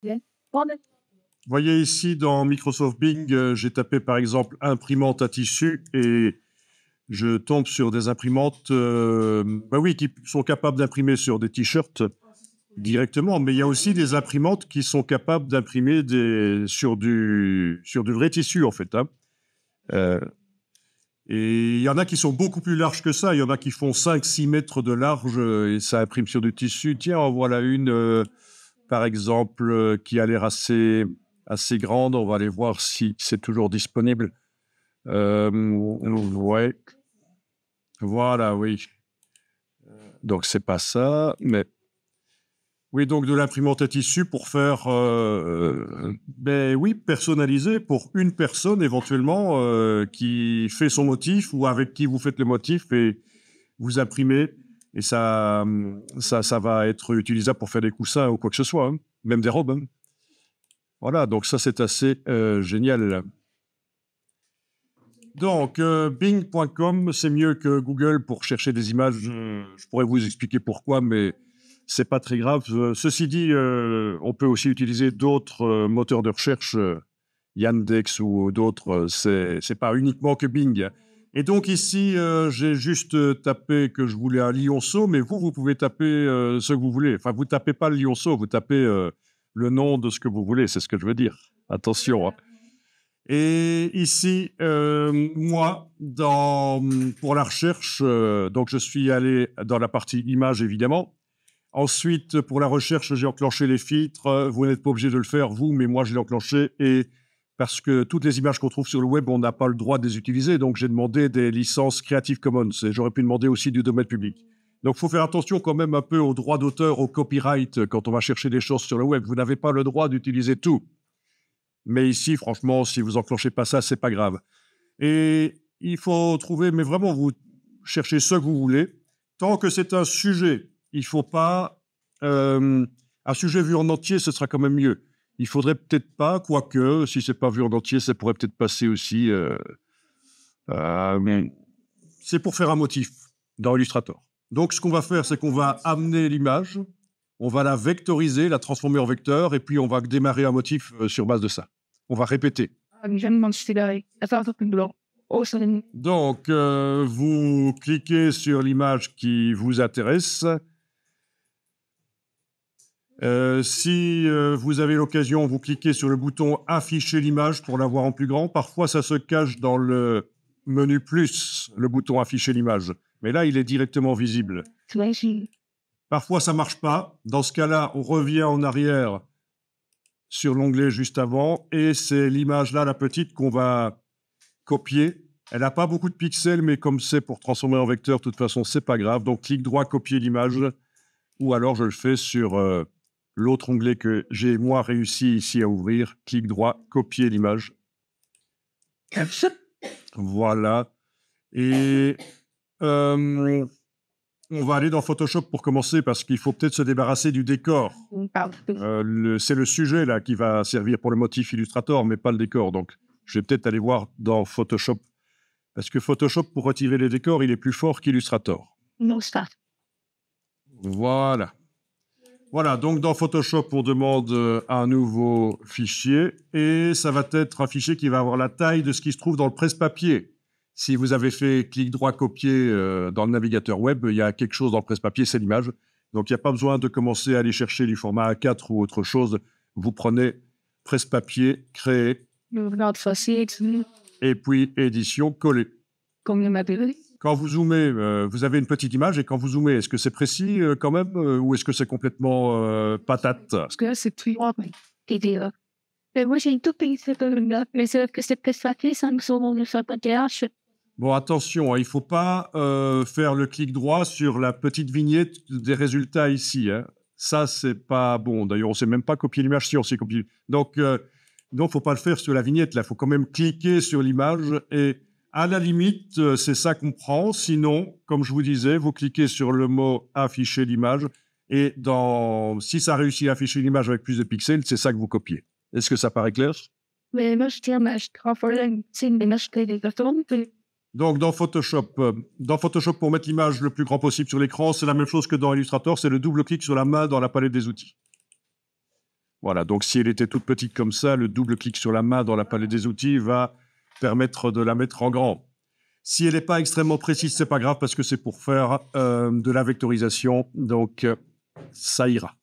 Vous voyez ici dans Microsoft Bing, j'ai tapé par exemple imprimante à tissu et je tombe sur des imprimantes oui, qui sont capables d'imprimer sur des t-shirts directement, mais il y a aussi des imprimantes qui sont capables d'imprimer sur du vrai tissu en fait. Hein. Euh, et il y en a qui sont beaucoup plus larges que ça, il y en a qui font 5-6 mètres de large et ça imprime sur du tissu. Tiens, en voilà une par exemple, qui a l'air assez grande. On va aller voir si c'est toujours disponible. Ouais, voilà, oui. Donc, c'est pas ça, mais... Oui, donc de l'imprimante à tissu pour faire, oui, personnalisé pour une personne éventuellement qui fait son motif ou avec qui vous faites le motif et vous imprimez. Et ça va être utilisable pour faire des coussins ou quoi que ce soit, hein, même des robes. Hein. Voilà, donc ça, c'est assez génial. Donc, Bing.com, c'est mieux que Google pour chercher des images. Je pourrais vous expliquer pourquoi, mais c'est pas très grave. Ceci dit, on peut aussi utiliser d'autres moteurs de recherche, Yandex ou d'autres. C'est pas uniquement que Bing. Et donc ici, j'ai juste tapé que je voulais un lionceau, mais vous pouvez taper ce que vous voulez. Enfin, vous tapez pas le lionceau, vous tapez le nom de ce que vous voulez. C'est ce que je veux dire. Attention. Hein. Et ici, moi, pour la recherche, donc je suis allé dans la partie images, évidemment. Ensuite, pour la recherche, j'ai enclenché les filtres. Vous n'êtes pas obligé de le faire, vous, mais moi, je l'ai enclenché. Et parce que toutes les images qu'on trouve sur le web, on n'a pas le droit de les utiliser. Donc, j'ai demandé des licences Creative Commons. Et j'aurais pu demander aussi du domaine public. Donc, il faut faire attention quand même un peu aux droits d'auteur, au copyright, quand on va chercher des choses sur le web. Vous n'avez pas le droit d'utiliser tout. Mais ici, franchement, si vous enclenchez pas ça, c'est pas grave. Et il faut trouver, mais vraiment, vous cherchez ce que vous voulez. Tant que c'est un sujet, il faut pas... un sujet vu en entier, ce sera quand même mieux. Il faudrait peut-être pas, quoique, si c'est pas vu en entier, ça pourrait peut-être passer aussi. Mais c'est pour faire un motif dans Illustrator. Donc, ce qu'on va faire, c'est qu'on va amener l'image, on va la vectoriser, la transformer en vecteur, et puis on va démarrer un motif sur base de ça. On va répéter. Donc, vous cliquez sur l'image qui vous intéresse. Si vous avez l'occasion, vous cliquez sur le bouton « Afficher l'image » pour la voir en plus grand. Parfois, ça se cache dans le menu plus, le bouton « Afficher l'image ». Mais là, il est directement visible. Parfois, ça ne marche pas. Dans ce cas-là, on revient en arrière sur l'onglet juste avant, et c'est l'image-là, la petite, qu'on va copier. Elle n'a pas beaucoup de pixels, mais comme c'est pour transformer en vecteur, de toute façon, c'est pas grave. Donc, clic droit, copier l'image, ou alors je le fais sur l'autre onglet que j'ai, moi, réussi ici à ouvrir. Clic droit, copier l'image. Voilà. Et on va aller dans Photoshop pour commencer parce qu'il faut peut-être se débarrasser du décor. C'est le sujet là qui va servir pour le motif Illustrator, mais pas le décor. Donc, je vais peut-être aller voir dans Photoshop. Parce que Photoshop, pour retirer les décors, il est plus fort qu'Illustrator. Voilà. Voilà, donc dans Photoshop, on demande un nouveau fichier et ça va être un fichier qui va avoir la taille de ce qui se trouve dans le presse-papier. Si vous avez fait clic droit copier dans le navigateur web, il y a quelque chose dans le presse-papier, c'est l'image. Donc il n'y a pas besoin de commencer à aller chercher du format A4 ou autre chose. Vous prenez presse-papier, créer, et puis édition, coller. Quand vous zoomez, vous avez une petite image et quand vous zoomez, est-ce que c'est précis quand même ou est-ce que c'est complètement patate? Parce que là, c'est plus grand. Mais moi, j'ai une toute petite là. Mais c'est que c'est presse-papier, ça me semble faire pas de Bon, attention, hein, il ne faut pas faire le clic droit sur la petite vignette des résultats ici. Hein. Ça, c'est pas bon. D'ailleurs, on ne sait même pas copier l'image si on sait copier. Donc, il ne faut pas le faire sur la vignette. Là, il faut quand même cliquer sur l'image et à la limite, c'est ça qu'on prend. Sinon, comme je vous disais, vous cliquez sur le mot « Afficher l'image » et si ça réussit à afficher l'image avec plus de pixels, c'est ça que vous copiez. Est-ce que ça paraît clair? Mais moi, je tiens, je transforme une image qui est donc, dans Photoshop, pour mettre l'image le plus grand possible sur l'écran, c'est la même chose que dans Illustrator, c'est le double-clic sur la main dans la palette des outils. Voilà, donc si elle était toute petite comme ça, le double-clic sur la main dans la palette des outils va permettre de la mettre en grand. Si elle n'est pas extrêmement précise, c'est pas grave parce que c'est pour faire de la vectorisation, donc ça ira.